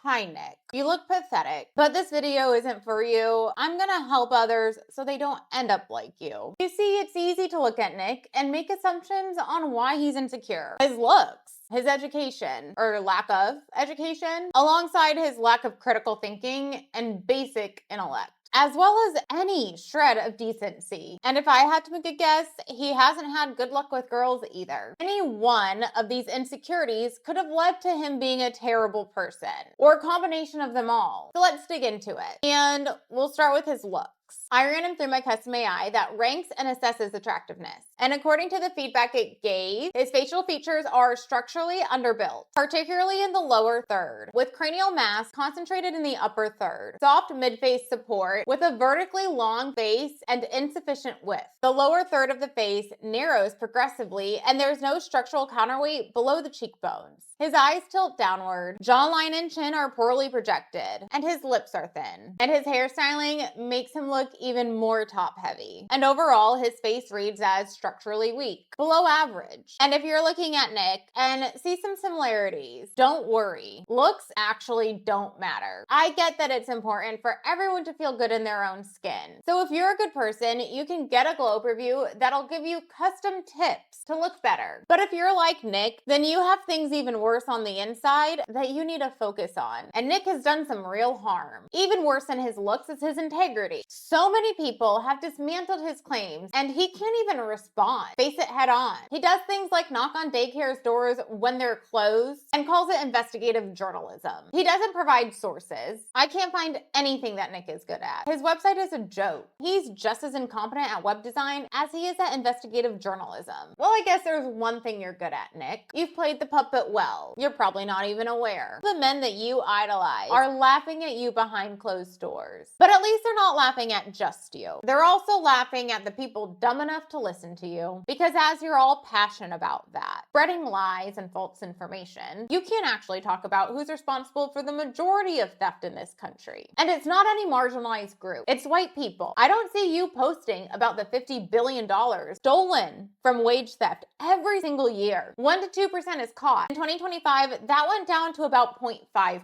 Hi, Nick. You look pathetic, but this video isn't for you. I'm gonna help others so they don't end up like you. You see, it's easy to look at Nick and make assumptions on why he's insecure. His looks, his education, or lack of education, alongside his lack of critical thinking and basic intellect, as well as any shred of decency. And if I had to make a guess, he hasn't had good luck with girls either. Any one of these insecurities could have led to him being a terrible person, or a combination of them all. So let's dig into it. And we'll start with his looks. I ran him through my custom AI that ranks and assesses attractiveness. And according to the feedback it gave, his facial features are structurally underbuilt, particularly in the lower third, with cranial mass concentrated in the upper third, soft mid-face support with a vertically long face and insufficient width. The lower third of the face narrows progressively, and there's no structural counterweight below the cheekbones. His eyes tilt downward, jawline and chin are poorly projected, and his lips are thin. And his hairstyling makes him look even more top-heavy. And overall, his face reads as structurally weak, below average. And if you're looking at Nick and see some similarities, don't worry. Looks actually don't matter. I get that it's important for everyone to feel good in their own skin. So if you're a good person, you can get a globe review that'll give you custom tips to look better. But if you're like Nick, then you have things even worse on the inside that you need to focus on. And Nick has done some real harm. Even worse than his looks is his integrity. So many people have dismantled his claims and he can't even respond. Face it head on. He does things like knock on daycare's doors when they're closed and calls it investigative journalism. He doesn't provide sources. I can't find anything that Nick is good at. His website is a joke. He's just as incompetent at web design as he is at investigative journalism. Well, I guess there's one thing you're good at, Nick. You've played the puppet well. You're probably not even aware. The men that you idolize are laughing at you behind closed doors. But at least they're not laughing at just you. They're also laughing at the people dumb enough to listen to you. Because as you're all passionate about that, spreading lies and false information, you can't actually talk about who's responsible for the majority of theft in this country. And it's not any marginalized group. It's white people. I don't see you posting about the $50 billion stolen from wage theft every single year. 1 to 2% is caught. In 2025, that went down to about 0.5%.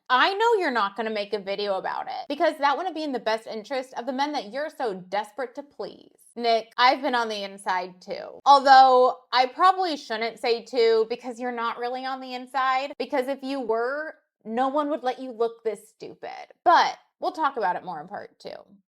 I know you're not going to make a video about it because that wouldn't be in the best interest of the men that you're so desperate to please. Nick, I've been on the inside too. Although I probably shouldn't say too because you're not really on the inside. Because if you were, no one would let you look this stupid. But we'll talk about it more in part 2.